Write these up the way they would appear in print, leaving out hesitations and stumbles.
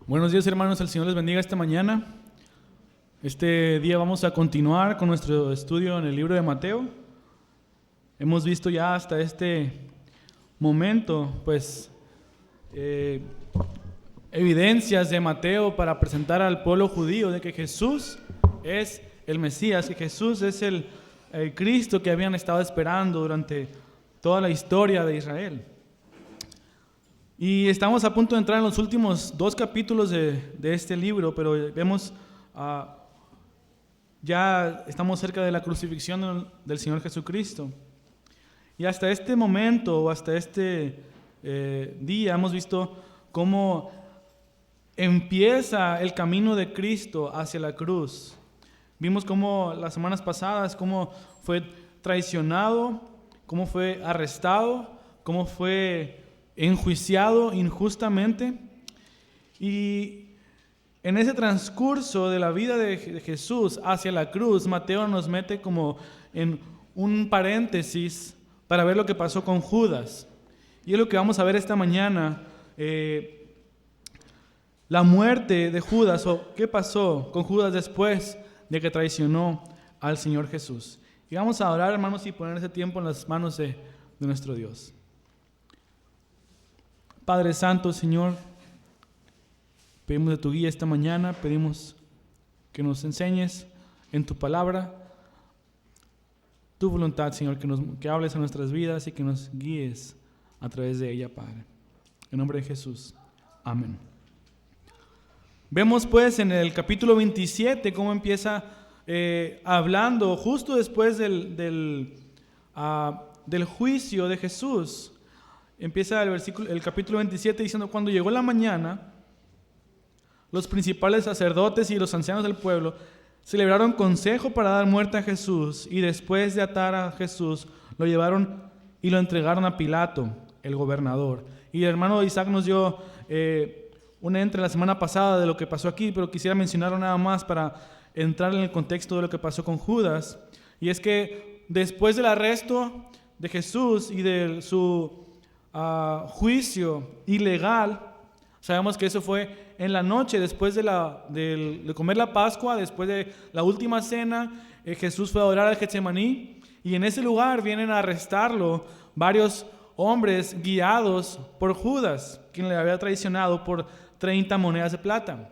Buenos días, hermanos, el Señor les bendiga esta mañana. Este día vamos a continuar con nuestro estudio en el libro de Mateo. Hemos visto ya hasta este momento, evidencias de Mateo para presentar al pueblo judío de que Jesús es el Mesías, que Jesús es el Cristo que habían estado esperando durante toda la historia de Israel. Y estamos a punto de entrar en los últimos 2 capítulos de este libro, pero vemos, ya estamos cerca de la crucifixión del Señor Jesucristo. Y hasta este momento, o hasta este día, hemos visto cómo empieza el camino de Cristo hacia la cruz. Vimos cómo las semanas pasadas, cómo fue traicionado, cómo fue arrestado, cómo fue enjuiciado injustamente. Y en ese transcurso de la vida de Jesús hacia la cruz, Mateo nos mete como en un paréntesis para ver lo que pasó con Judas. Y es lo que vamos a ver esta mañana, la muerte de Judas, o qué pasó con Judas después de que traicionó al Señor Jesús. Y vamos a orar, hermanos, y poner ese tiempo en las manos de nuestro Dios. Padre Santo, Señor, pedimos de tu guía esta mañana, pedimos que nos enseñes en tu palabra tu voluntad, Señor, que hables a nuestras vidas y que nos guíes a través de ella, Padre. En nombre de Jesús, amén. Vemos pues en el capítulo 27 cómo empieza hablando justo después del juicio de Jesús. Empieza el capítulo 27 diciendo: cuando llegó la mañana, los principales sacerdotes y los ancianos del pueblo celebraron consejo para dar muerte a Jesús, y después de atar a Jesús, lo llevaron y lo entregaron a Pilato, el gobernador. Y el hermano Isaac nos dio una entre la semana pasada de lo que pasó aquí, pero quisiera mencionarlo nada más para entrar en el contexto de lo que pasó con Judas. Y es que después del arresto de Jesús y de su juicio ilegal, sabemos que eso fue en la noche después de comer la Pascua, después de la última cena. Jesús fue a orar al Getsemaní, y en ese lugar vienen a arrestarlo varios hombres guiados por Judas, quien le había traicionado por 30 monedas de plata.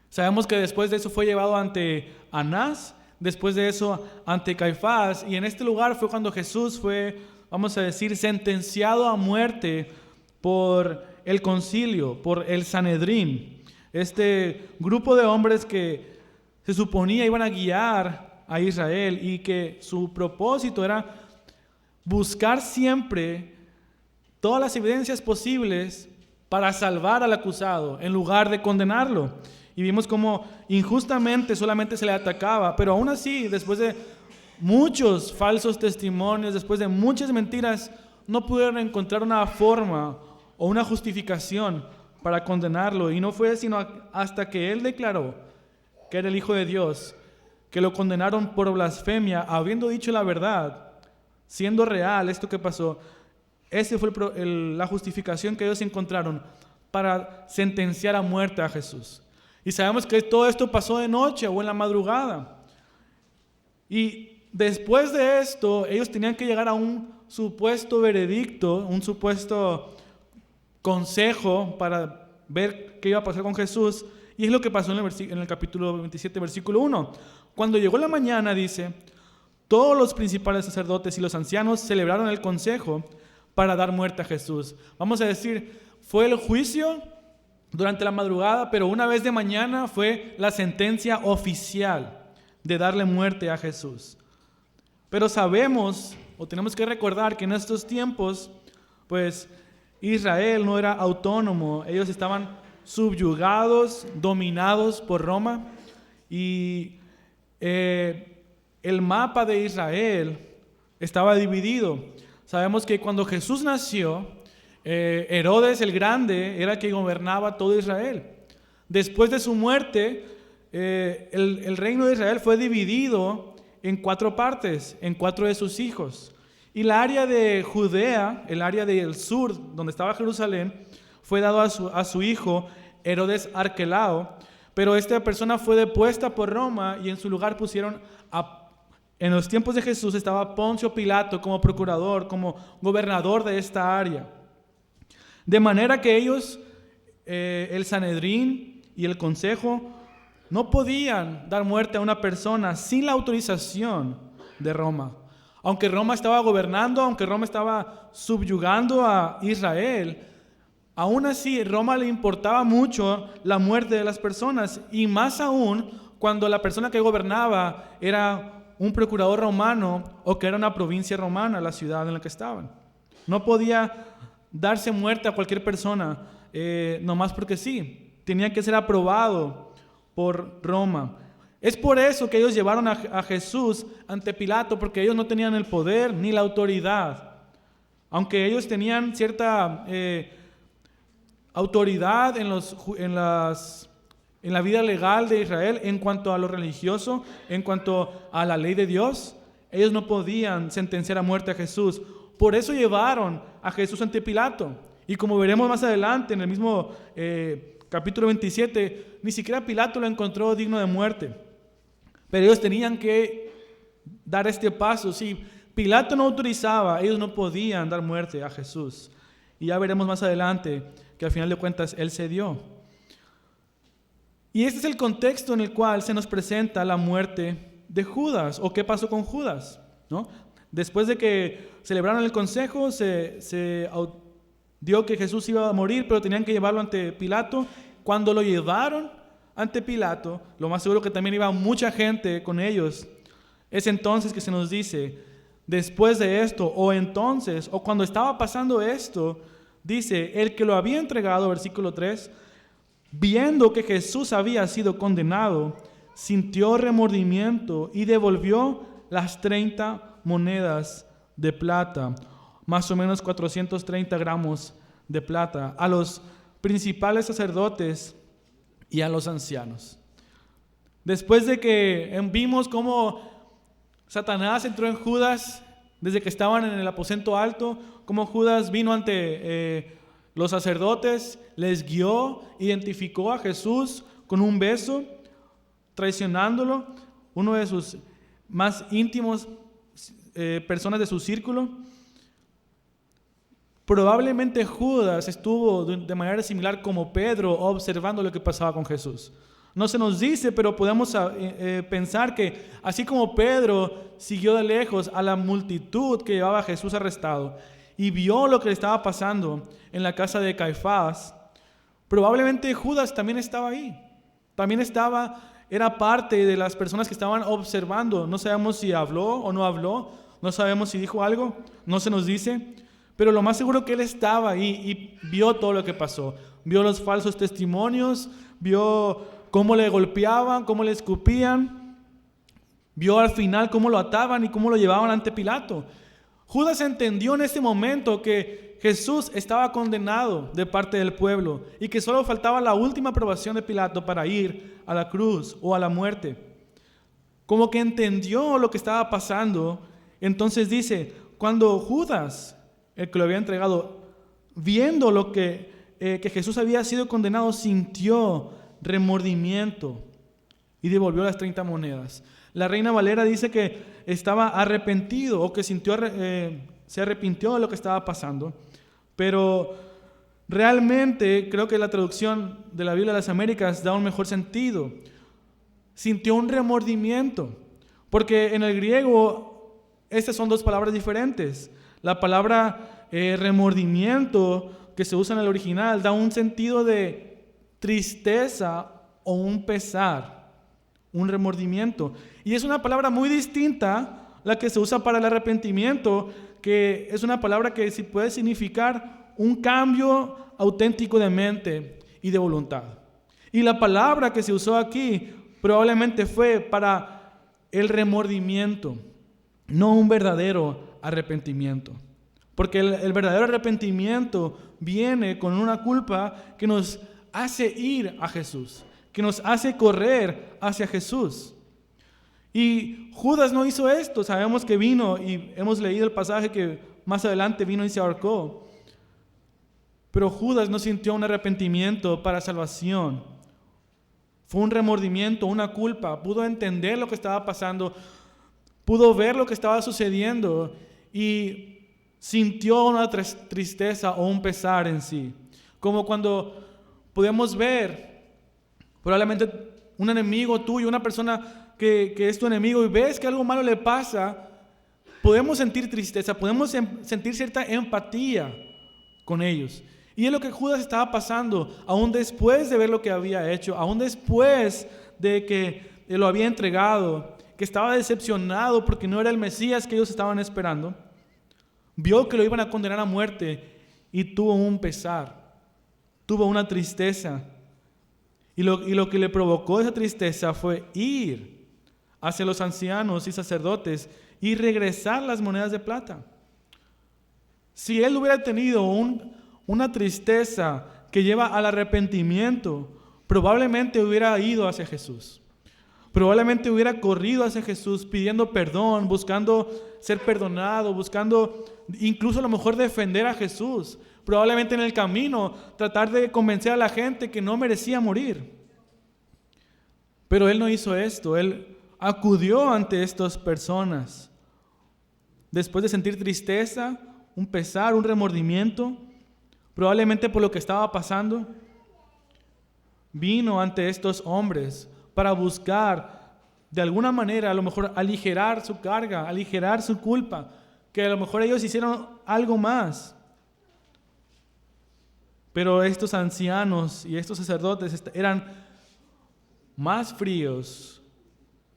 Sabemos que después de eso fue llevado ante Anás, después de eso ante Caifás, y en este lugar fue cuando Jesús fue, vamos a decir, sentenciado a muerte por el concilio, por el Sanedrín, este grupo de hombres que se suponía iban a guiar a Israel y que su propósito era buscar siempre todas las evidencias posibles para salvar al acusado en lugar de condenarlo. Y vimos cómo injustamente solamente se le atacaba, pero aún así, después de muchos falsos testimonios, después de muchas mentiras, no pudieron encontrar una forma o una justificación para condenarlo. Y no fue sino hasta que él declaró que era el Hijo de Dios, que lo condenaron por blasfemia, habiendo dicho la verdad, siendo real esto que pasó. Esa fue la justificación que ellos encontraron para sentenciar a muerte a Jesús. Y sabemos que todo esto pasó de noche o en la madrugada. Y después de esto, ellos tenían que llegar a un supuesto veredicto, un supuesto consejo para ver qué iba a pasar con Jesús. Y es lo que pasó en el capítulo 27, versículo 1. Cuando llegó la mañana, dice, todos los principales sacerdotes y los ancianos celebraron el consejo para dar muerte a Jesús. Vamos a decir, fue el juicio durante la madrugada, pero una vez de mañana fue la sentencia oficial de darle muerte a Jesús. Pero sabemos, o tenemos que recordar, que en estos tiempos, pues Israel no era autónomo. Ellos estaban subyugados, dominados por Roma, y el mapa de Israel estaba dividido. Sabemos que cuando Jesús nació, Herodes el Grande era quien gobernaba todo Israel. Después de su muerte, el reino de Israel fue dividido en 4 partes, en 4 de sus hijos. Y la área de Judea, el área del sur, donde estaba Jerusalén, fue dado a su hijo Herodes Arquelao, pero esta persona fue depuesta por Roma y en su lugar pusieron en los tiempos de Jesús estaba Poncio Pilato como procurador, como gobernador de esta área. De manera que ellos, el Sanedrín y el consejo, no podían dar muerte a una persona sin la autorización de Roma. Aunque Roma estaba gobernando, aunque Roma estaba subyugando a Israel, aún así Roma le importaba mucho la muerte de las personas, y más aún cuando la persona que gobernaba era un procurador romano o que era una provincia romana, la ciudad en la que estaban. No podía darse muerte a cualquier persona, nomás porque sí. Tenía que ser aprobado por Roma. Es por eso que ellos llevaron a Jesús ante Pilato, porque ellos no tenían el poder ni la autoridad. Aunque ellos tenían cierta autoridad en la vida legal de Israel en cuanto a lo religioso, en cuanto a la ley de Dios, ellos no podían sentenciar a muerte a Jesús. Por eso llevaron a Jesús ante Pilato. Y como veremos más adelante en el mismo capítulo 27, ni siquiera Pilato lo encontró digno de muerte. Pero ellos tenían que dar este paso. Si Pilato no autorizaba, ellos no podían dar muerte a Jesús. Y ya veremos más adelante que al final de cuentas Él cedió. Y este es el contexto en el cual se nos presenta la muerte de Judas, o qué pasó con Judas, ¿no? Después de que celebraron el consejo, se dio que Jesús iba a morir, pero tenían que llevarlo ante Pilato. Cuando lo llevaron ante Pilato, lo más seguro que también iba mucha gente con ellos. Es entonces que se nos dice, después de esto, o entonces, o cuando estaba pasando esto, dice, el que lo había entregado, versículo 3, viendo que Jesús había sido condenado, sintió remordimiento y devolvió las 30 monedas de plata, más o menos 430 gramos de plata, a los principales sacerdotes y a los ancianos. Después de que vimos cómo Satanás entró en Judas desde que estaban en el aposento alto, cómo Judas vino ante los sacerdotes, les guió, identificó a Jesús con un beso, traicionándolo, uno de sus más íntimos personas de su círculo. Probablemente Judas estuvo de manera similar como Pedro observando lo que pasaba con Jesús. No se nos dice, pero podemos pensar que así como Pedro siguió de lejos a la multitud que llevaba a Jesús arrestado y vio lo que le estaba pasando en la casa de Caifás, probablemente Judas también estaba ahí. También era parte de las personas que estaban observando. No sabemos si habló o no habló, no sabemos si dijo algo, no se nos dice, pero lo más seguro que él estaba ahí y vio todo lo que pasó. Vio los falsos testimonios, vio cómo le golpeaban, cómo le escupían, vio al final cómo lo ataban y cómo lo llevaban ante Pilato. Judas entendió en ese momento que Jesús estaba condenado de parte del pueblo y que solo faltaba la última aprobación de Pilato para ir a la cruz o a la muerte. Como que entendió lo que estaba pasando, entonces dice, cuando Judas, el que lo había entregado, viendo lo que Jesús había sido condenado, sintió remordimiento y devolvió las 30 monedas. La Reina Valera dice que estaba arrepentido o que se arrepintió de lo que estaba pasando, pero realmente creo que la traducción de la Biblia de las Américas da un mejor sentido. Sintió un remordimiento, porque en el griego estas son dos palabras diferentes. La palabra remordimiento que se usa en el original da un sentido de tristeza o un pesar, un remordimiento. Y es una palabra muy distinta la que se usa para el arrepentimiento, que es una palabra que sí puede significar un cambio auténtico de mente y de voluntad. Y la palabra que se usó aquí probablemente fue para el remordimiento, no un verdadero arrepentimiento. Porque el verdadero arrepentimiento viene con una culpa que nos hace ir a Jesús, que nos hace correr hacia Jesús. Y Judas no hizo esto. Sabemos que vino, y hemos leído el pasaje que más adelante vino y se ahorcó. Pero Judas no sintió un arrepentimiento para salvación. Fue un remordimiento, una culpa. Pudo entender lo que estaba pasando, pudo ver lo que estaba sucediendo y sintió una tristeza o un pesar en sí. Como cuando podemos ver probablemente un enemigo tuyo, una persona que es tu enemigo, y ves que algo malo le pasa, podemos sentir tristeza, podemos sentir cierta empatía con ellos. Y es lo que Judas estaba pasando, aún después de ver lo que había hecho, aún después de que lo había entregado, que estaba decepcionado porque no era el Mesías que ellos estaban esperando. Vio que lo iban a condenar a muerte y tuvo un pesar, tuvo una tristeza. Y lo que le provocó esa tristeza fue ir hacia los ancianos y sacerdotes y regresar las monedas de plata. Si él hubiera tenido una tristeza que lleva al arrepentimiento, probablemente hubiera ido hacia Jesús. Probablemente hubiera corrido hacia Jesús pidiendo perdón, buscando ser perdonado, buscando incluso a lo mejor defender a Jesús. Probablemente en el camino tratar de convencer a la gente que no merecía morir. Pero él no hizo esto, él acudió ante estas personas. Después de sentir tristeza, un pesar, un remordimiento, probablemente por lo que estaba pasando, vino ante estos hombres para buscar de alguna manera a lo mejor aligerar su carga, aligerar su culpa, que a lo mejor ellos hicieron algo más. Pero estos ancianos y estos sacerdotes eran más fríos,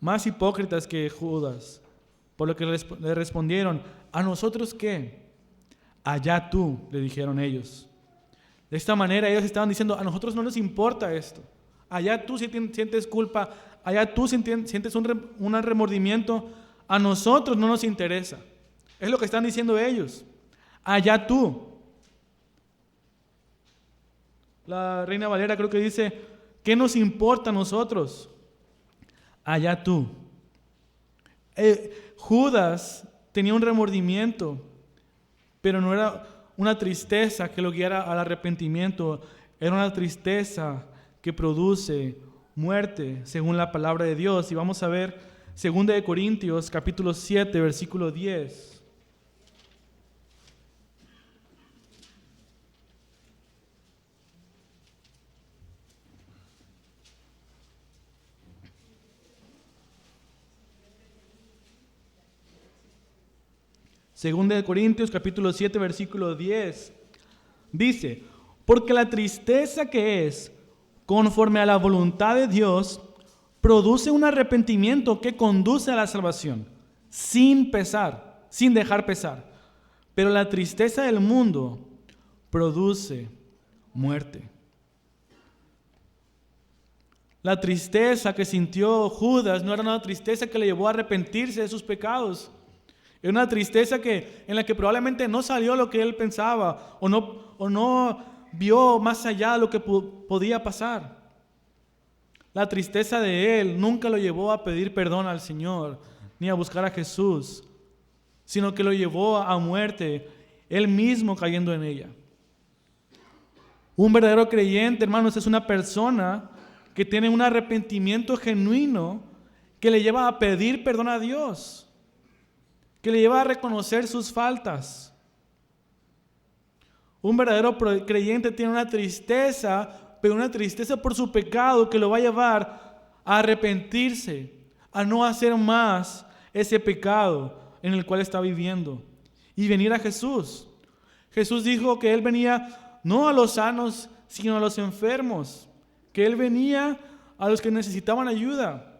más hipócritas que Judas, por lo que le respondieron: ¿a nosotros qué? Allá tú, le dijeron ellos. De esta manera ellos estaban diciendo: a nosotros no nos importa esto. Allá tú sientes culpa, allá tú sientes un remordimiento, a nosotros no nos interesa. Es lo que están diciendo ellos. Allá tú. La Reina Valera creo que dice: ¿qué nos importa a nosotros? Allá tú. Judas tenía un remordimiento, pero no era una tristeza que lo guiara al arrepentimiento, era una tristeza que produce muerte, según la palabra de Dios. Y vamos a ver 2 Corintios capítulo 7, versículo 10. Segunda de Corintios capítulo 7 versículo 10 dice: porque la tristeza que es conforme a la voluntad de Dios produce un arrepentimiento que conduce a la salvación, sin pesar, sin dejar pesar. Pero la tristeza del mundo produce muerte. La tristeza que sintió Judas no era una tristeza que le llevó a arrepentirse de sus pecados. Era una tristeza en la que probablemente no salió lo que él pensaba o no vio más allá de lo que podía pasar. La tristeza de él nunca lo llevó a pedir perdón al Señor ni a buscar a Jesús, sino que lo llevó a muerte, él mismo cayendo en ella. Un verdadero creyente, hermanos, es una persona que tiene un arrepentimiento genuino que le lleva a pedir perdón a Dios, que le lleva a reconocer sus faltas. Un verdadero creyente tiene una tristeza, pero una tristeza por su pecado que lo va a llevar a arrepentirse, a no hacer más ese pecado en el cual está viviendo y venir a Jesús. Jesús dijo que Él venía no a los sanos, sino a los enfermos, que Él venía a los que necesitaban ayuda.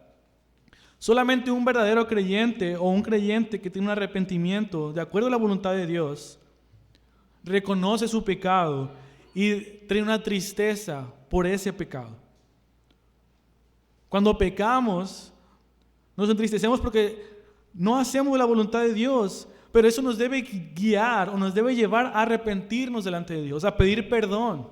Solamente un verdadero creyente o un creyente que tiene un arrepentimiento de acuerdo a la voluntad de Dios reconoce su pecado y tiene una tristeza por ese pecado. Cuando pecamos, nos entristecemos porque no hacemos la voluntad de Dios, pero eso nos debe guiar o nos debe llevar a arrepentirnos delante de Dios, a pedir perdón.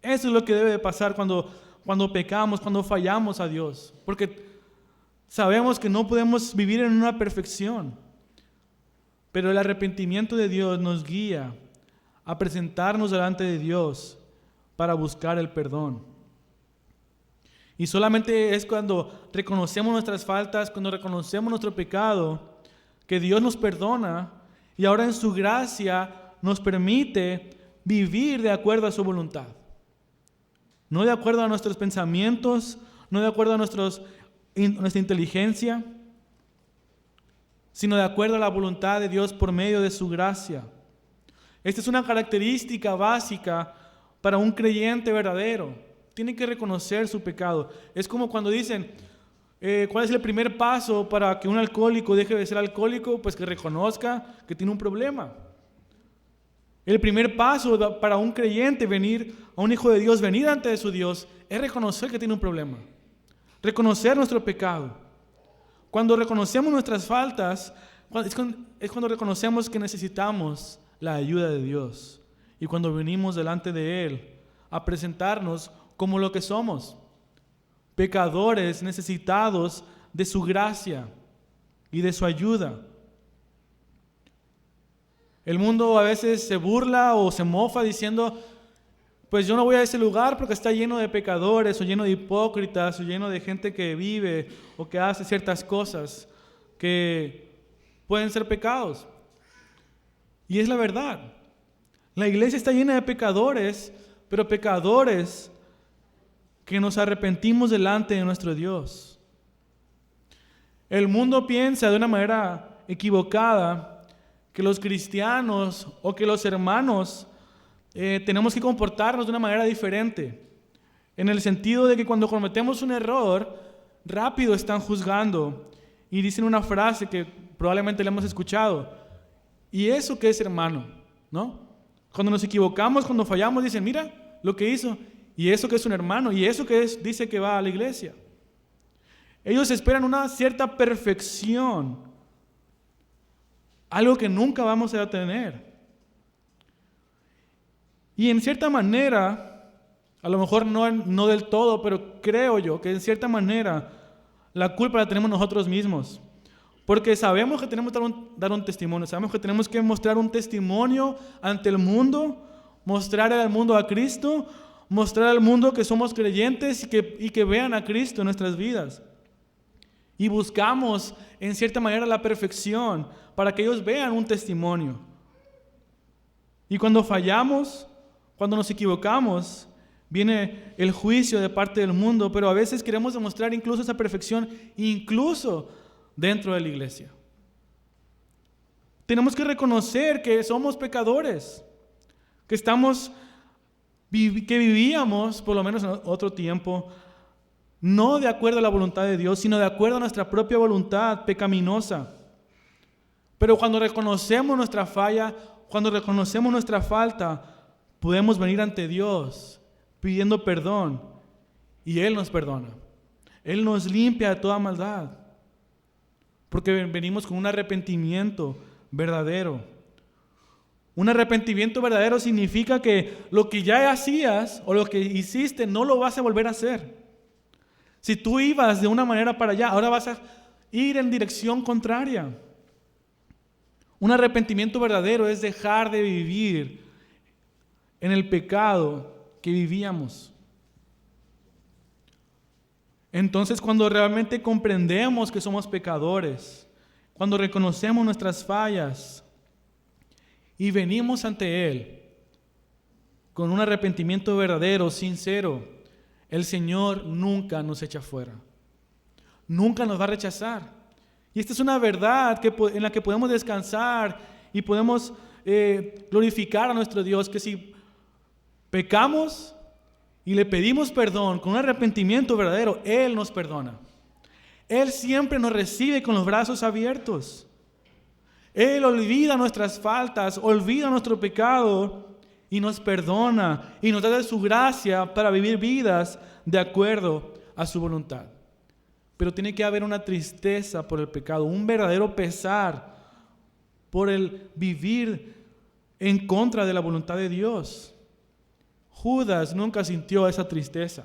Eso es lo que debe de pasar cuando pecamos, cuando fallamos a Dios, porque sabemos que no podemos vivir en una perfección, pero el arrepentimiento de Dios nos guía a presentarnos delante de Dios para buscar el perdón. Y solamente es cuando reconocemos nuestras faltas, cuando reconocemos nuestro pecado, que Dios nos perdona y ahora en su gracia nos permite vivir de acuerdo a su voluntad. No de acuerdo a nuestros pensamientos, no de acuerdo a nuestra inteligencia, sino de acuerdo a la voluntad de Dios por medio de su gracia. Esta es una característica básica para un creyente verdadero. Tiene que reconocer su pecado. Es como cuando dicen, ¿cuál es el primer paso para que un alcohólico deje de ser alcohólico? Pues que reconozca que tiene un problema. El primer paso para un creyente a un hijo de Dios, venir ante de su Dios, es reconocer que tiene un problema. Reconocer nuestro pecado. Cuando reconocemos nuestras faltas, es cuando reconocemos que necesitamos la ayuda de Dios. Y cuando venimos delante de Él a presentarnos como lo que somos, pecadores necesitados de su gracia y de su ayuda. El mundo a veces se burla o se mofa diciendo, pues yo no voy a ese lugar porque está lleno de pecadores o lleno de hipócritas o lleno de gente que vive o que hace ciertas cosas que pueden ser pecados. Y es la verdad. La iglesia está llena de pecadores, pero pecadores que nos arrepentimos delante de nuestro Dios. El mundo piensa de una manera equivocada que los cristianos o que los hermanos tenemos que comportarnos de una manera diferente, en el sentido de que cuando cometemos un error, rápido están juzgando y dicen una frase que probablemente le hemos escuchado: ¿y eso qué es, hermano? ¿No? Cuando nos equivocamos, cuando fallamos, dicen, mira lo que hizo. ¿Y eso que es un hermano? ¿Y eso que es? Dice que va a la iglesia. Ellos esperan una cierta perfección, algo que nunca vamos a tener. Y en cierta manera, a lo mejor no del todo, pero creo yo que en cierta manera la culpa la tenemos nosotros mismos. Porque sabemos que tenemos que dar un testimonio, sabemos que tenemos que mostrar un testimonio ante el mundo, mostrar al mundo a Cristo, mostrar al mundo que somos creyentes y que vean a Cristo en nuestras vidas. Y buscamos en cierta manera la perfección para que ellos vean un testimonio. Y cuando fallamos, cuando nos equivocamos, viene el juicio de parte del mundo, pero a veces queremos demostrar incluso esa perfección, incluso dentro de la iglesia. Tenemos que reconocer que somos pecadores, que vivíamos, por lo menos en otro tiempo, no de acuerdo a la voluntad de Dios, sino de acuerdo a nuestra propia voluntad pecaminosa. Pero cuando reconocemos nuestra falla, cuando reconocemos nuestra falta, podemos venir ante Dios pidiendo perdón y Él nos perdona. Él nos limpia de toda maldad, porque venimos con un arrepentimiento verdadero. Un arrepentimiento verdadero significa que lo que ya hacías o lo que hiciste no lo vas a volver a hacer. Si tú ibas de una manera para allá, ahora vas a ir en dirección contraria. Un arrepentimiento verdadero es dejar de vivir en el pecado que vivíamos. Entonces, cuando realmente comprendemos que somos pecadores, cuando reconocemos nuestras fallas y venimos ante Él con un arrepentimiento verdadero, sincero, el Señor nunca nos echa fuera. Nunca nos va a rechazar. Y esta es una verdad en la que podemos descansar y podemos glorificar a nuestro Dios, que si pecamos y le pedimos perdón con un arrepentimiento verdadero, Él nos perdona. Él siempre nos recibe con los brazos abiertos. Él olvida nuestras faltas, olvida nuestro pecado y nos perdona y nos da de su gracia para vivir vidas de acuerdo a su voluntad. Pero tiene que haber una tristeza por el pecado, un verdadero pesar por el vivir en contra de la voluntad de Dios. Judas nunca sintió esa tristeza.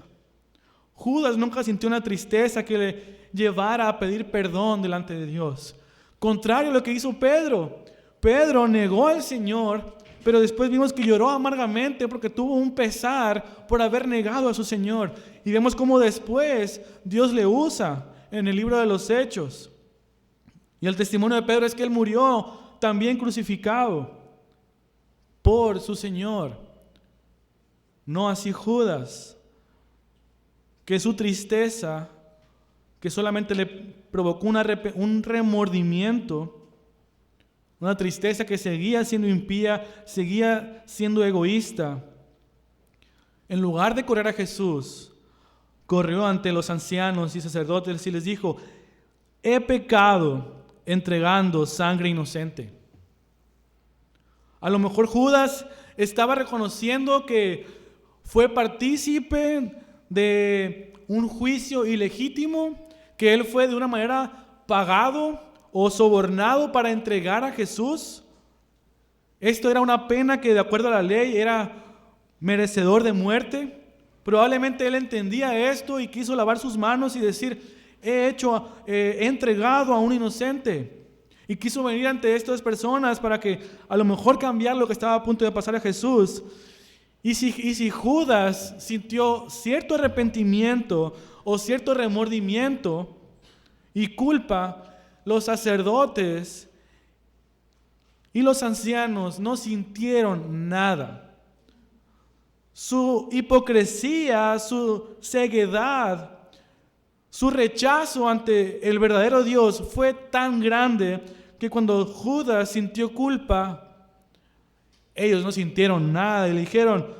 Judas nunca sintió una tristeza que le llevara a pedir perdón delante de Dios. Contrario a lo que hizo Pedro. Pedro negó al Señor pero después vimos que lloró amargamente porque tuvo un pesar por haber negado a su Señor. Y vemos cómo después Dios le usa en el libro de los Hechos. Y el testimonio de Pedro es que él murió también crucificado por su Señor. No así Judas, que su tristeza, que solamente le provocó un remordimiento, una tristeza que seguía siendo impía, seguía siendo egoísta. En lugar de correr a Jesús, corrió ante los ancianos y sacerdotes y les dijo: he pecado entregando sangre inocente. A lo mejor Judas estaba reconociendo que fue partícipe de un juicio ilegítimo, que él fue de una manera pagado o sobornado para entregar a Jesús. Esto era una pena que de acuerdo a la ley era merecedor de muerte. Probablemente él entendía esto y quiso lavar sus manos y decir: he entregado a un inocente. Y quiso venir ante estas personas para que a lo mejor cambiar lo que estaba a punto de pasar a Jesús. Y si Judas sintió cierto arrepentimiento o cierto remordimiento y culpa, los sacerdotes y los ancianos no sintieron nada. Su hipocresía, su ceguedad, su rechazo ante el verdadero Dios fue tan grande que cuando Judas sintió culpa, ellos no sintieron nada y le dijeron: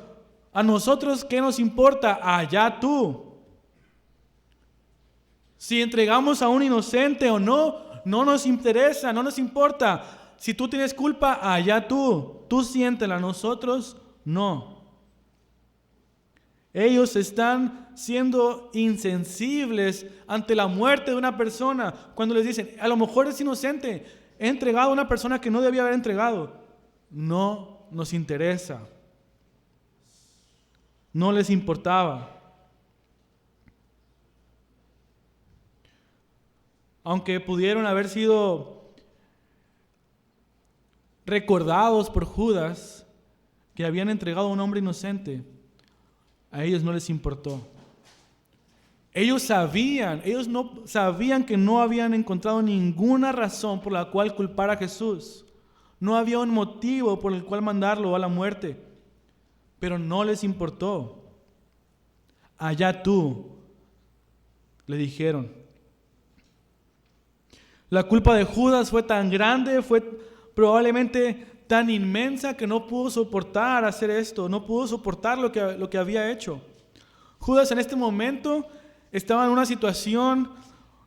a nosotros ¿qué nos importa? Allá tú. Si entregamos a un inocente o no, no nos interesa, no nos importa. Si tú tienes culpa, allá tú siéntela, nosotros no. Ellos están siendo insensibles ante la muerte de una persona cuando les dicen: a lo mejor es inocente, he entregado a una persona que no debía haber entregado. No nos interesa. No les importaba. Aunque pudieron haber sido recordados por Judas que habían entregado a un hombre inocente, a ellos no les importó. Ellos no sabían que no habían encontrado ninguna razón por la cual culpar a Jesús. No había un motivo por el cual mandarlo a la muerte, pero no les importó. Allá tú, le dijeron. La culpa de Judas fue tan grande, fue probablemente tan inmensa que no pudo soportar hacer esto, no pudo soportar lo que había hecho. Judas en este momento estaba en una situación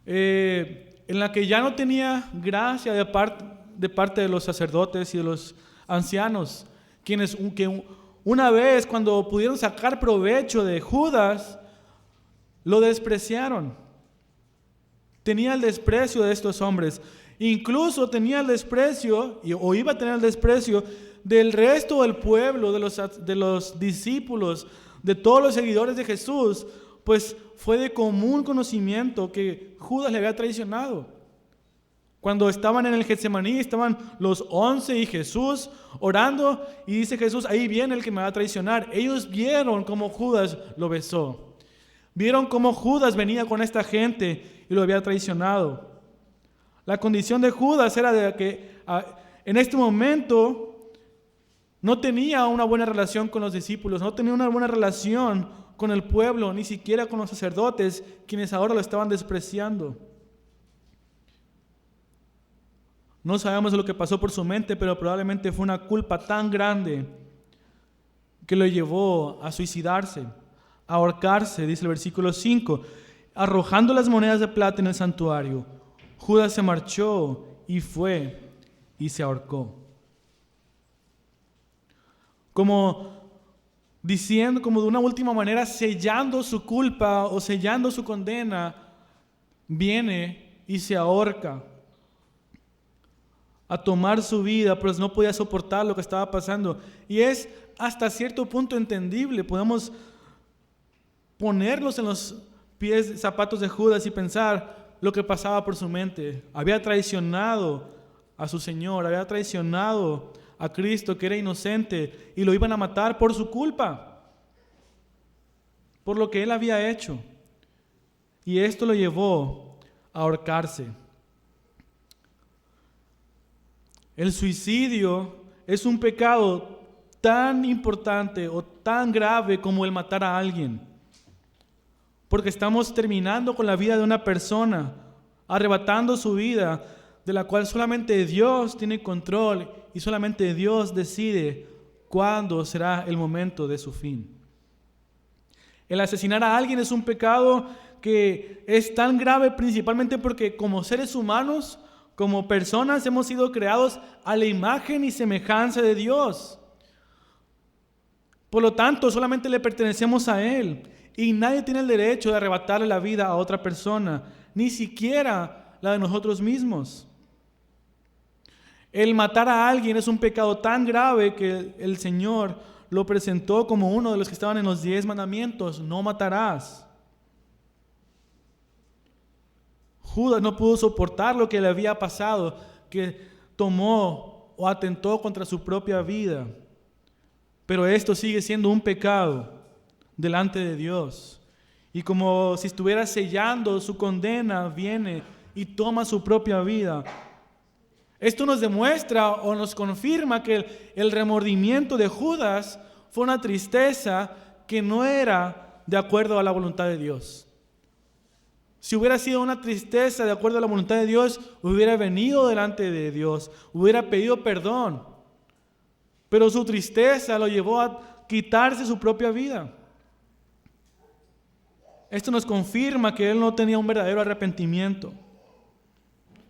en la que ya no tenía gracia de parte de los sacerdotes y de los ancianos, quienes una vez cuando pudieron sacar provecho de Judas, lo despreciaron. Tenía el desprecio de estos hombres. Incluso tenía el desprecio, o iba a tener el desprecio, del resto del pueblo, de los discípulos, de todos los seguidores de Jesús, pues fue de común conocimiento que Judas le había traicionado. Cuando estaban en el Getsemaní, estaban los 11 y Jesús orando, y dice Jesús: ahí viene el que me va a traicionar. Ellos vieron cómo Judas lo besó. Vieron cómo Judas venía con esta gente y lo había traicionado. La condición de Judas era de que en este momento no tenía una buena relación con los discípulos, no tenía una buena relación con el pueblo, ni siquiera con los sacerdotes, quienes ahora lo estaban despreciando. No sabemos lo que pasó por su mente, pero probablemente fue una culpa tan grande que lo llevó a suicidarse, a ahorcarse, dice el versículo 5. Arrojando las monedas de plata en el santuario, Judas se marchó y fue y se ahorcó. Como diciendo, como de una última manera, sellando su culpa o sellando su condena, viene y se ahorca a tomar su vida, pues no podía soportar lo que estaba pasando. Y es hasta cierto punto entendible. Podemos ponernos en los zapatos de Judas y pensar lo que pasaba por su mente. Había traicionado a su Señor, había traicionado a Cristo, que era inocente, y lo iban a matar por su culpa, por lo que él había hecho. Y esto lo llevó a ahorcarse. El suicidio es un pecado tan importante o tan grave como el matar a alguien, porque estamos terminando con la vida de una persona, arrebatando su vida, de la cual solamente Dios tiene control y solamente Dios decide cuándo será el momento de su fin. El asesinar a alguien es un pecado que es tan grave principalmente porque como seres humanos, como personas, hemos sido creados a la imagen y semejanza de Dios. Por lo tanto, solamente le pertenecemos a Él y nadie tiene el derecho de arrebatarle la vida a otra persona, ni siquiera la de nosotros mismos. El matar a alguien es un pecado tan grave que el Señor lo presentó como uno de los que estaban en los 10 mandamientos: no matarás. Judas no pudo soportar lo que le había pasado, que tomó o atentó contra su propia vida. Pero esto sigue siendo un pecado delante de Dios. Y como si estuviera sellando su condena, viene y toma su propia vida. Esto nos demuestra o nos confirma que el remordimiento de Judas fue una tristeza que no era de acuerdo a la voluntad de Dios. Si hubiera sido una tristeza de acuerdo a la voluntad de Dios, hubiera venido delante de Dios, hubiera pedido perdón. Pero su tristeza lo llevó a quitarse su propia vida. Esto nos confirma que él no tenía un verdadero arrepentimiento,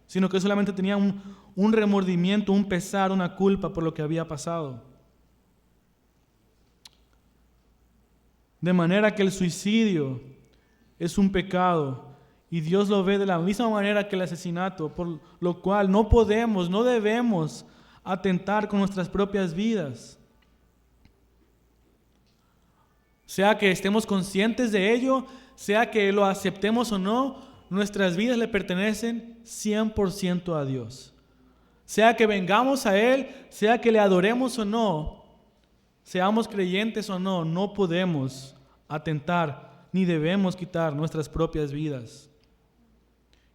sino que solamente tenía un remordimiento, un pesar, una culpa por lo que había pasado. De manera que el suicidio es un pecado y Dios lo ve de la misma manera que el asesinato, por lo cual no debemos atentar con nuestras propias vidas. Sea que estemos conscientes de ello, sea que lo aceptemos o no, nuestras vidas le pertenecen 100% a Dios. Sea que vengamos a Él, sea que le adoremos o no, seamos creyentes o no, no podemos atentar ni debemos quitar nuestras propias vidas.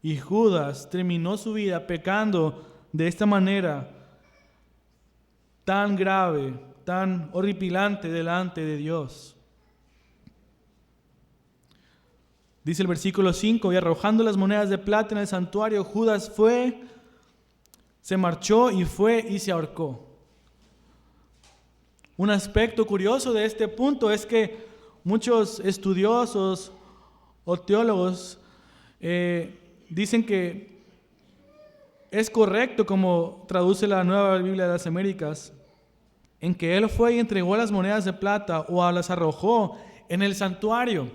Y Judas terminó su vida pecando de esta manera tan grave, tan horripilante delante de Dios. Dice el versículo 5: y arrojando las monedas de plata en el santuario, Judas se marchó y fue y se ahorcó. Un aspecto curioso de este punto es que muchos estudiosos o teólogos dicen que es correcto, como traduce la Nueva Biblia de las Américas, en que él fue y entregó las monedas de plata o las arrojó en el santuario.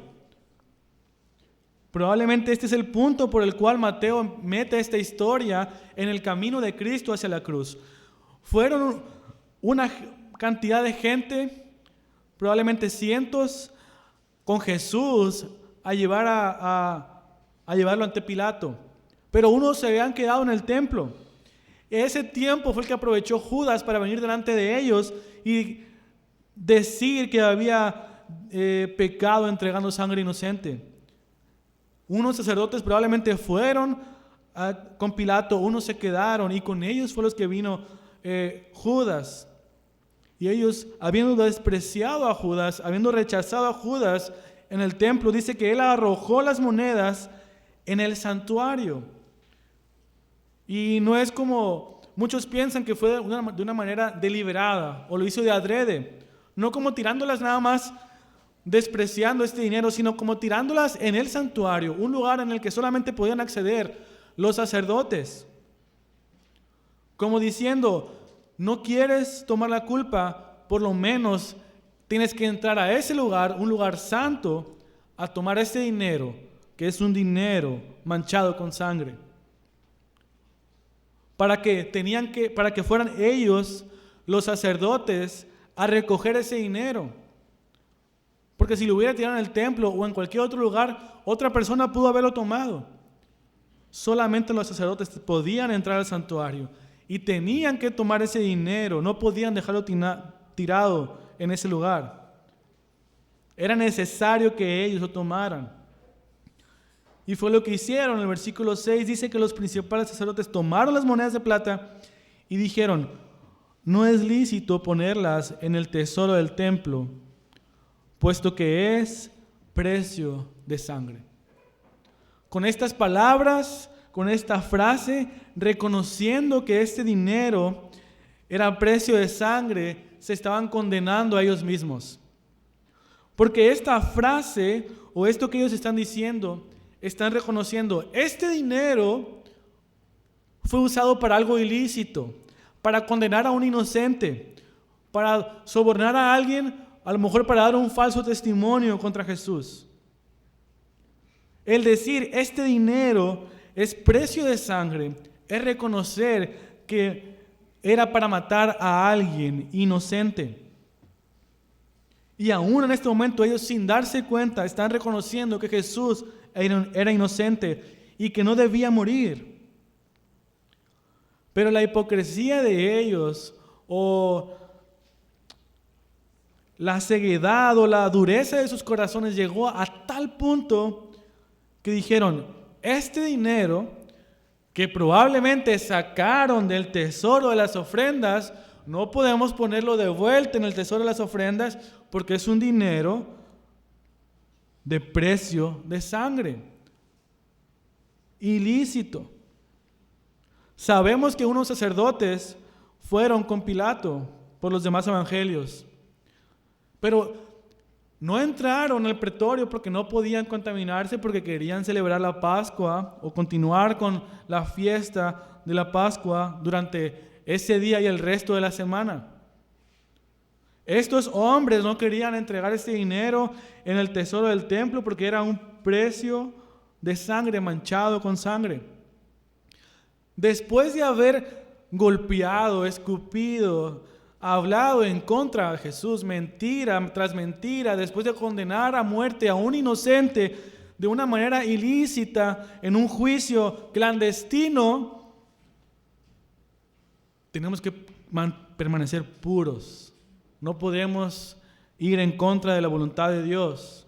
Probablemente este es el punto por el cual Mateo mete esta historia en el camino de Cristo hacia la cruz. Fueron una cantidad de gente, probablemente cientos, con Jesús a llevarlo ante Pilato. Pero unos se habían quedado en el templo. Ese tiempo fue el que aprovechó Judas para venir delante de ellos y decir que había pecado entregando sangre inocente. Unos sacerdotes probablemente fueron con Pilato, unos se quedaron y con ellos fue los que vino Judas. Y ellos, habiendo despreciado a Judas, habiendo rechazado a Judas en el templo, dice que él arrojó las monedas en el santuario. Y no es como muchos piensan que fue de una manera deliberada o lo hizo de adrede, no como tirándolas nada más despreciando este dinero, sino como tirándolas en el santuario, un lugar en el que solamente podían acceder los sacerdotes, como diciendo: no quieres tomar la culpa, por lo menos tienes que entrar a ese lugar, un lugar santo, a tomar ese dinero, que es un dinero manchado con sangre, para que fueran ellos, los sacerdotes, a recoger ese dinero. Porque si lo hubiera tirado en el templo o en cualquier otro lugar, otra persona pudo haberlo tomado. Solamente los sacerdotes podían entrar al santuario y tenían que tomar ese dinero, no podían dejarlo tirado en ese lugar. Era necesario que ellos lo tomaran. Y fue lo que hicieron. En el versículo 6 dice que los principales sacerdotes tomaron las monedas de plata y dijeron: no es lícito ponerlas en el tesoro del templo, puesto que es precio de sangre. Con estas palabras, con esta frase, reconociendo que este dinero era precio de sangre, se estaban condenando a ellos mismos. Porque esta frase o esto que ellos están diciendo, están reconociendo, este dinero fue usado para algo ilícito, para condenar a un inocente, para sobornar a alguien, a lo mejor para dar un falso testimonio contra Jesús. El decir este dinero es precio de sangre es reconocer que era para matar a alguien inocente. Y aún en este momento ellos, sin darse cuenta, están reconociendo que Jesús era inocente y que no debía morir. Pero la hipocresía de ellos, o la ceguedad o la dureza de sus corazones llegó a tal punto que dijeron: este dinero que probablemente sacaron del tesoro de las ofrendas, no podemos ponerlo de vuelta en el tesoro de las ofrendas porque es un dinero de precio de sangre, ilícito. Sabemos que unos sacerdotes fueron con Pilato por los demás evangelios, pero no entraron al pretorio porque no podían contaminarse, porque querían celebrar la Pascua o continuar con la fiesta de la Pascua durante ese día y el resto de la semana. Estos hombres no querían entregar ese dinero en el tesoro del templo porque era un precio de sangre, manchado con sangre. Después de haber golpeado, escupido, hablado en contra de Jesús, mentira tras mentira, después de condenar a muerte a un inocente de una manera ilícita en un juicio clandestino, tenemos que permanecer puros. No podemos ir en contra de la voluntad de Dios,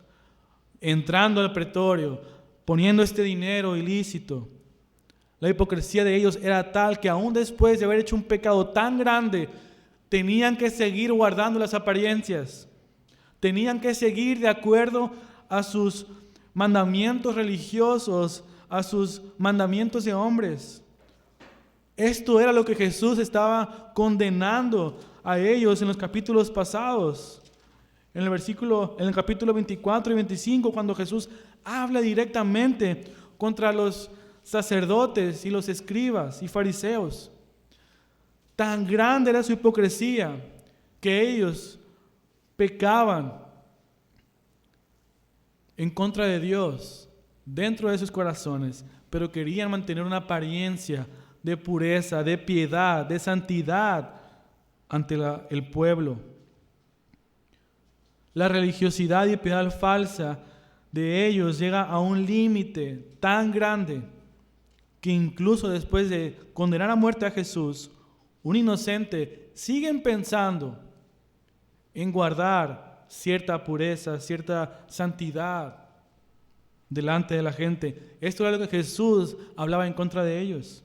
entrando al pretorio, poniendo este dinero ilícito. La hipocresía de ellos era tal que aún después de haber hecho un pecado tan grande, tenían que seguir guardando las apariencias. Tenían que seguir de acuerdo a sus mandamientos religiosos, a sus mandamientos de hombres. Esto era lo que Jesús estaba condenando a ellos en los capítulos pasados. En el capítulo 24 y 25, cuando Jesús habla directamente contra los sacerdotes y los escribas y fariseos. Tan grande era su hipocresía que ellos pecaban en contra de Dios dentro de sus corazones, pero querían mantener una apariencia de pureza, de piedad, de santidad ante el pueblo. La religiosidad y piedad falsa de ellos llega a un límite tan grande que incluso después de condenar a muerte a Jesús, un inocente, siguen pensando en guardar cierta pureza, cierta santidad delante de la gente. Esto era lo que Jesús hablaba en contra de ellos.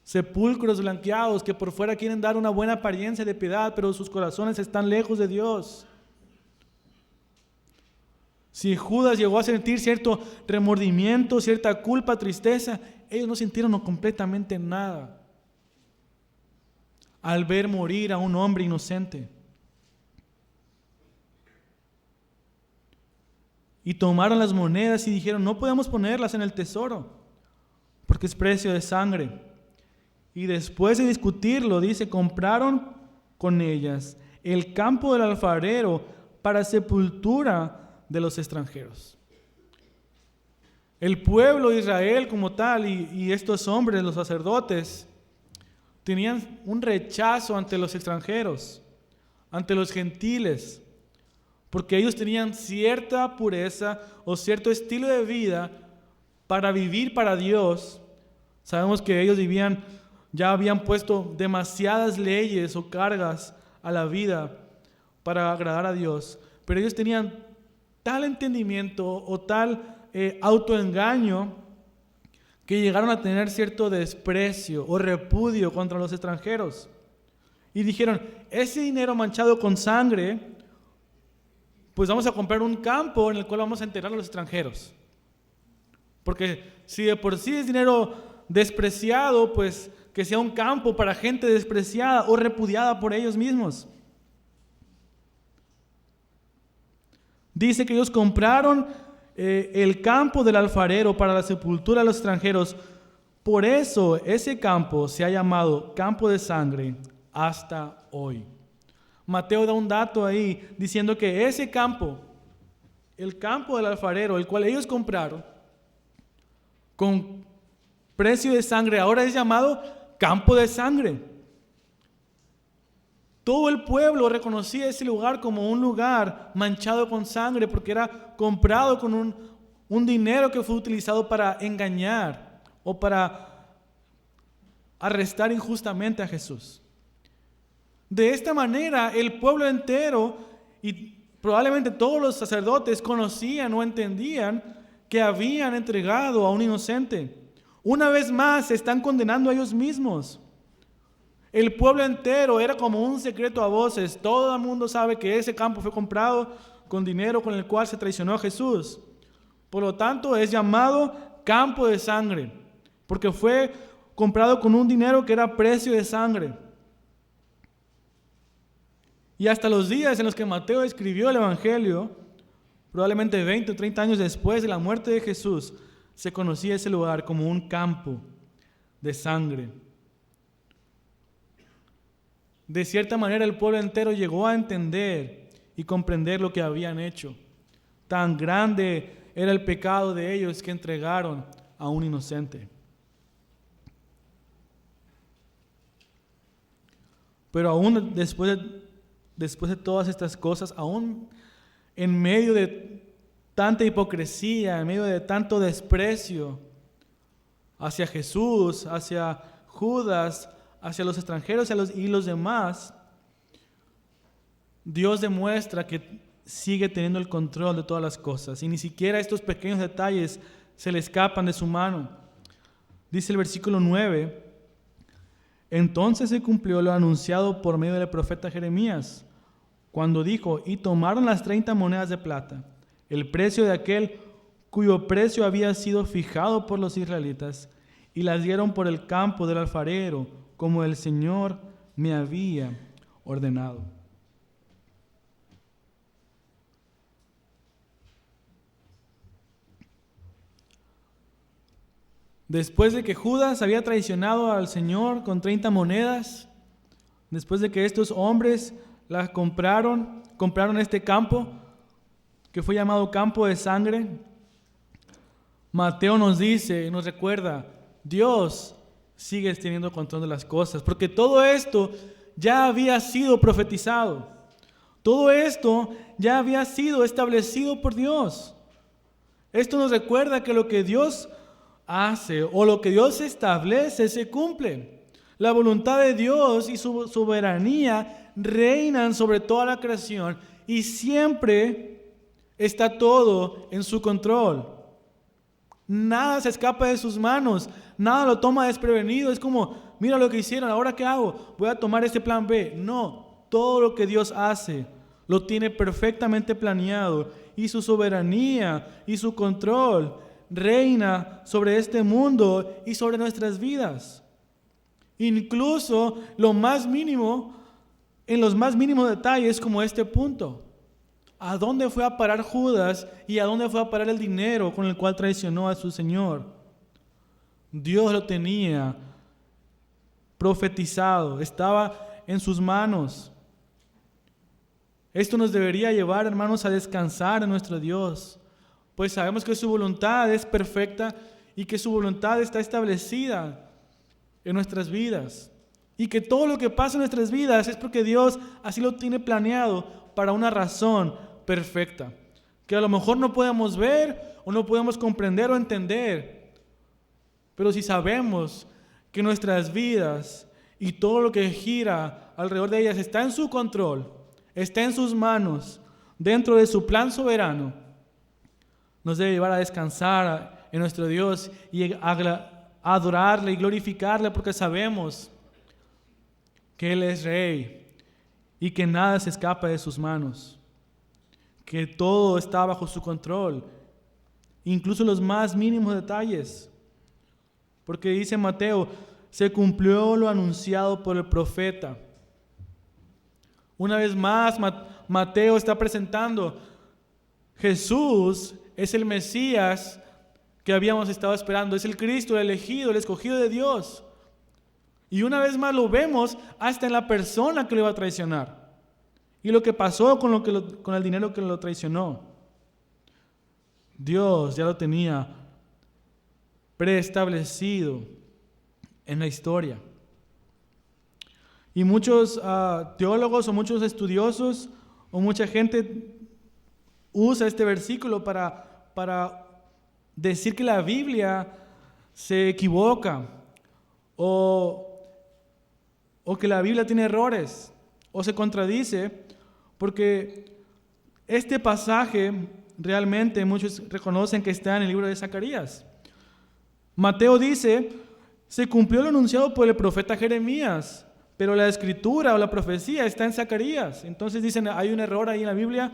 Sepulcros blanqueados que por fuera quieren dar una buena apariencia de piedad, pero sus corazones están lejos de Dios. Si Judas llegó a sentir cierto remordimiento, cierta culpa, tristeza, ellos no sintieron completamente nada al ver morir a un hombre inocente. Y tomaron las monedas y dijeron: no podemos ponerlas en el tesoro porque es precio de sangre. Y después de discutirlo, dice, compraron con ellas el campo del alfarero para sepultura de los extranjeros. El pueblo de Israel como tal y estos hombres, los sacerdotes, tenían un rechazo ante los extranjeros, ante los gentiles, porque ellos tenían cierta pureza o cierto estilo de vida para vivir para Dios. Sabemos que ellos vivían Ya habían puesto demasiadas leyes o cargas a la vida para agradar a Dios, pero ellos tenían tal entendimiento o tal autoengaño que llegaron a tener cierto desprecio o repudio contra los extranjeros. Y dijeron, ese dinero manchado con sangre, pues vamos a comprar un campo en el cual vamos a enterrar a los extranjeros. Porque si de por sí es dinero despreciado, pues que sea un campo para gente despreciada o repudiada por ellos mismos. Dice que ellos compraron el campo del alfarero para la sepultura de los extranjeros. Por eso ese campo se ha llamado campo de sangre hasta hoy. Mateo da un dato ahí diciendo que ese campo, el campo del alfarero, el cual ellos compraron con precio de sangre, ahora es llamado campo de sangre. Todo el pueblo reconocía ese lugar como un lugar manchado con sangre porque era comprado con un dinero que fue utilizado para engañar o para arrestar injustamente a Jesús. De esta manera, el pueblo entero y probablemente todos los sacerdotes conocían o entendían que habían entregado a un inocente. Una vez más se están condenando a ellos mismos. El pueblo entero era como un secreto a voces. Todo el mundo sabe que ese campo fue comprado con dinero con el cual se traicionó a Jesús. Por lo tanto, es llamado campo de sangre, porque fue comprado con un dinero que era precio de sangre. Y hasta los días en los que Mateo escribió el Evangelio, probablemente 20 o 30 años después de la muerte de Jesús, se conocía ese lugar como un campo de sangre. De cierta manera el pueblo entero llegó a entender y comprender lo que habían hecho. Tan grande era el pecado de ellos que entregaron a un inocente. Pero aún después de todas estas cosas, aún en medio de tanta hipocresía, en medio de tanto desprecio hacia Jesús, hacia Judas, hacia los extranjeros y los demás, Dios demuestra que sigue teniendo el control de todas las cosas y ni siquiera estos pequeños detalles se le escapan de su mano. Dice el versículo 9: entonces se cumplió lo anunciado por medio del profeta Jeremías, cuando dijo: y tomaron las 30 monedas de plata, el precio de aquel cuyo precio había sido fijado por los israelitas, y las dieron por el campo del alfarero, como el Señor me había ordenado. Después de que Judas había traicionado al Señor con 30 monedas, después de que estos hombres las compraron este campo, que fue llamado campo de sangre, Mateo nos dice y nos recuerda, Dios sigue teniendo control de las cosas, porque todo esto ya había sido profetizado. Todo esto ya había sido establecido por Dios. Esto nos recuerda que lo que Dios hace o lo que Dios establece se cumple. La voluntad de Dios y su soberanía reinan sobre toda la creación y siempre está todo en su control. Nada se escapa de sus manos, nada lo toma desprevenido. Es como, mira lo que hicieron, ¿ahora qué hago? Voy a tomar este plan B. No, todo lo que Dios hace lo tiene perfectamente planeado y su soberanía y su control reina sobre este mundo y sobre nuestras vidas. Incluso lo más mínimo, en los más mínimos detalles como este punto. ¿A dónde fue a parar Judas y a dónde fue a parar el dinero con el cual traicionó a su Señor? Dios lo tenía profetizado, estaba en sus manos. Esto nos debería llevar, hermanos, a descansar en nuestro Dios, pues sabemos que su voluntad es perfecta y que su voluntad está establecida en nuestras vidas. Y que todo lo que pasa en nuestras vidas es porque Dios así lo tiene planeado para una razón perfecta, que a lo mejor no podemos ver o no podemos comprender o entender, pero si sabemos que nuestras vidas y todo lo que gira alrededor de ellas está en su control, está en sus manos, dentro de su plan soberano, nos debe llevar a descansar en nuestro Dios y a adorarle y glorificarle, porque sabemos que Él es Rey y que nada se escapa de sus manos, que todo está bajo su control, incluso los más mínimos detalles. Porque dice Mateo, se cumplió lo anunciado por el profeta. Una vez más, Mateo está presentando, Jesús es el Mesías que habíamos estado esperando, es el Cristo, el elegido, el escogido de Dios. Y una vez más lo vemos hasta en la persona que lo iba a traicionar. Y lo que pasó con el dinero que lo traicionó. Dios ya lo tenía preestablecido en la historia. Y muchos teólogos o muchos estudiosos o mucha gente usa este versículo para decir que la Biblia se equivoca o que la Biblia tiene errores o se contradice, porque este pasaje realmente muchos reconocen que está en el libro de Zacarías. Mateo dice, se cumplió lo anunciado por el profeta Jeremías, pero la escritura o la profecía está en Zacarías. Entonces dicen, hay un error ahí en la Biblia,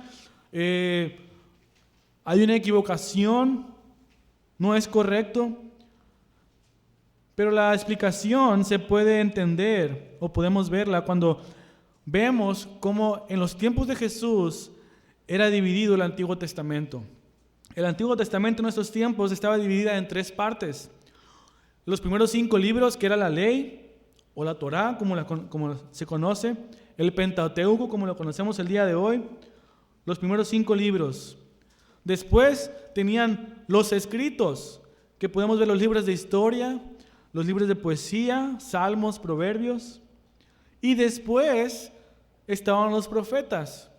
hay una equivocación, no es correcto. Pero la explicación se puede entender o podemos verla cuando vemos cómo en los tiempos de Jesús era dividido el Antiguo Testamento. El Antiguo Testamento en estos tiempos estaba dividido en 3 partes. Los primeros 5 libros, que era la ley o la Torá, como se conoce, el Pentateuco, como lo conocemos el día de hoy, los primeros 5 libros. Después tenían los escritos, que podemos ver los libros de historia, los libros de poesía, salmos, proverbios. Y después estaban los profetas.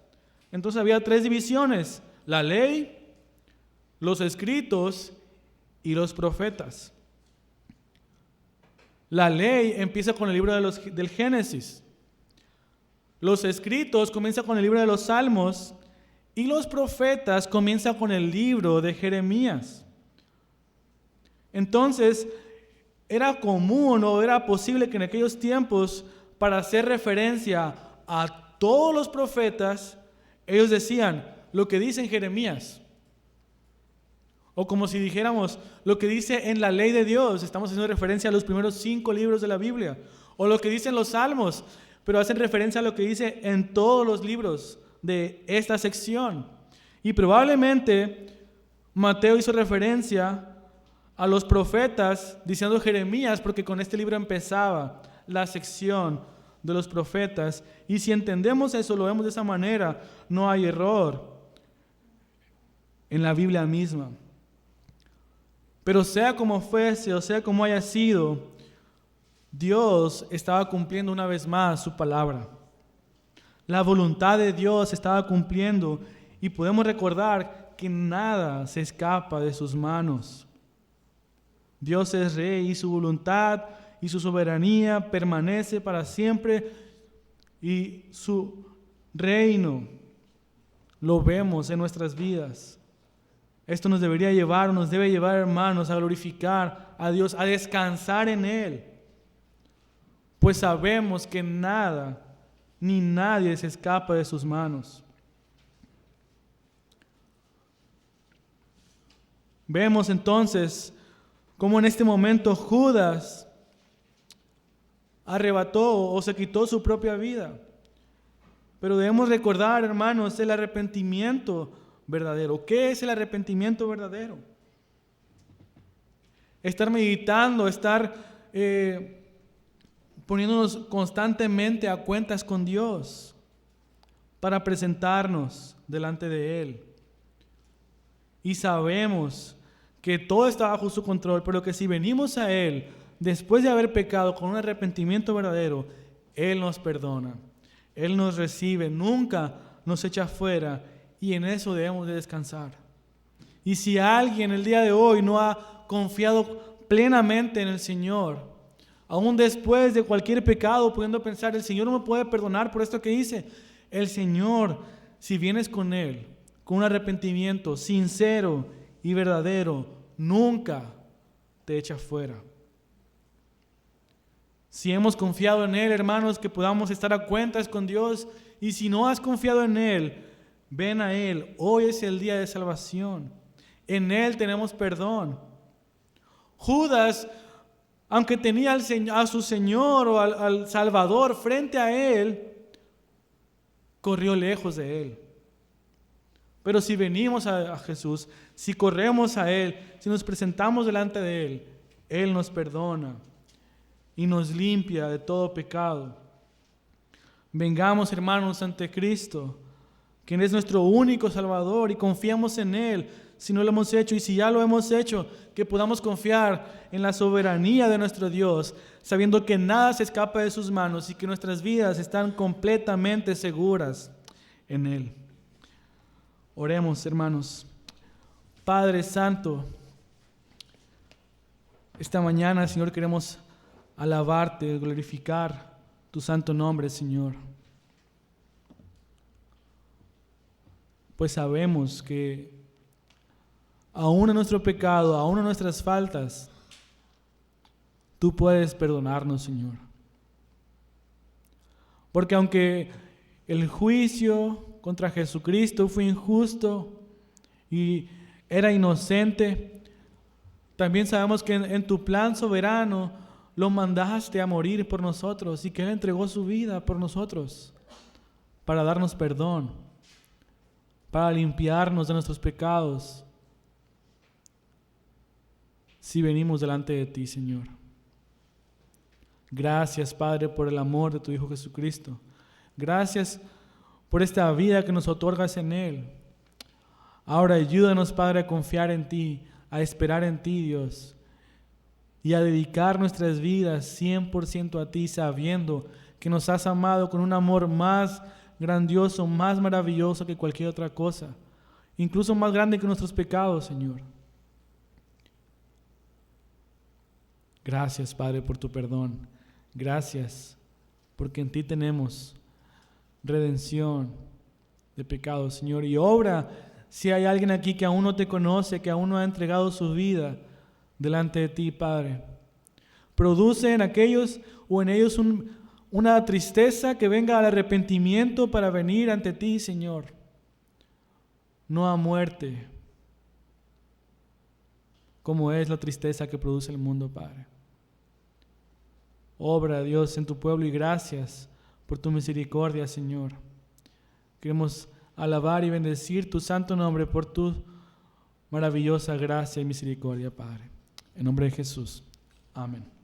Entonces había 3 divisiones: la ley, los escritos y los profetas. La ley empieza con el libro del Génesis. Los escritos comienzan con el libro de los Salmos. Y los profetas comienzan con el libro de Jeremías. Entonces, era común o era posible que en aquellos tiempos, para hacer referencia a todos los profetas, ellos decían lo que dice en Jeremías. O como si dijéramos lo que dice en la ley de Dios, estamos haciendo referencia a los primeros 5 libros de la Biblia. O lo que dicen los Salmos, pero hacen referencia a lo que dice en todos los libros de esta sección. Y probablemente Mateo hizo referencia a los profetas diciendo Jeremías, porque con este libro empezaba la sección de los profetas. Y si entendemos eso, lo vemos de esa manera, no hay error en la Biblia misma. Pero sea como fuese o sea como haya sido, Dios estaba cumpliendo una vez más su palabra. La voluntad de Dios se estaba cumpliendo y podemos recordar que nada se escapa de sus manos. Dios es Rey y su voluntad y su soberanía permanece para siempre, y su reino lo vemos en nuestras vidas. Esto nos debe llevar, hermanos, a glorificar a Dios, a descansar en Él, pues sabemos que nada ni nadie se escapa de sus manos. Vemos entonces cómo en este momento Judas arrebató o se quitó su propia vida. Pero debemos recordar, hermanos, el arrepentimiento verdadero. ¿Qué es el arrepentimiento verdadero? Estar meditando, estar poniéndonos constantemente a cuentas con Dios para presentarnos delante de Él. Y sabemos que todo está bajo su control, pero que si venimos a Él después de haber pecado con un arrepentimiento verdadero, Él nos perdona, Él nos recibe, nunca nos echa fuera, y en eso debemos de descansar. Y si alguien el día de hoy no ha confiado plenamente en el Señor, aún después de cualquier pecado, pudiendo pensar, el Señor no me puede perdonar por esto que hice. El Señor, si vienes con Él, con un arrepentimiento sincero y verdadero, nunca te echa fuera. Si hemos confiado en Él, hermanos, que podamos estar a cuentas con Dios. Y si no has confiado en Él, ven a Él. Hoy es el día de salvación. En Él tenemos perdón. Judas, aunque tenía a su Señor o al Salvador frente a Él, corrió lejos de Él. Pero si venimos a Jesús, si corremos a Él, si nos presentamos delante de Él, Él nos perdona y nos limpia de todo pecado. Vengamos, hermanos, ante Cristo, quien es nuestro único Salvador, y confiamos en Él si no lo hemos hecho, y si ya lo hemos hecho, que podamos confiar en la soberanía de nuestro Dios, sabiendo que nada se escapa de sus manos y que nuestras vidas están completamente seguras en Él. Oremos, hermanos. Padre Santo, esta mañana, Señor, queremos alabarte, glorificar tu santo nombre, Señor. Pues sabemos que aún en nuestro pecado, aún en nuestras faltas, tú puedes perdonarnos, Señor. Porque aunque el juicio contra Jesucristo fue injusto y era inocente, también sabemos que en tu plan soberano lo mandaste a morir por nosotros y que Él entregó su vida por nosotros para darnos perdón, para limpiarnos de nuestros pecados si venimos delante de ti, Señor. Gracias, Padre, por el amor de tu Hijo Jesucristo. Gracias por esta vida que nos otorgas en Él. Ahora ayúdanos, Padre, a confiar en ti, a esperar en ti, Dios, y a dedicar nuestras vidas 100% a ti, sabiendo que nos has amado con un amor más grandioso, más maravilloso que cualquier otra cosa, incluso más grande que nuestros pecados, Señor. Gracias, Padre, por tu perdón. Gracias, porque en ti tenemos redención de pecados, Señor. Y obra si hay alguien aquí que aún no te conoce, que aún no ha entregado su vida delante de ti, Padre. Produce en aquellos o en ellos una tristeza que venga al arrepentimiento para venir ante ti, Señor. No a muerte, como es la tristeza que produce el mundo, Padre. Obra, Dios, en tu pueblo, y gracias por tu misericordia, Señor. Queremos alabar y bendecir tu santo nombre por tu maravillosa gracia y misericordia, Padre. En nombre de Jesús. Amén.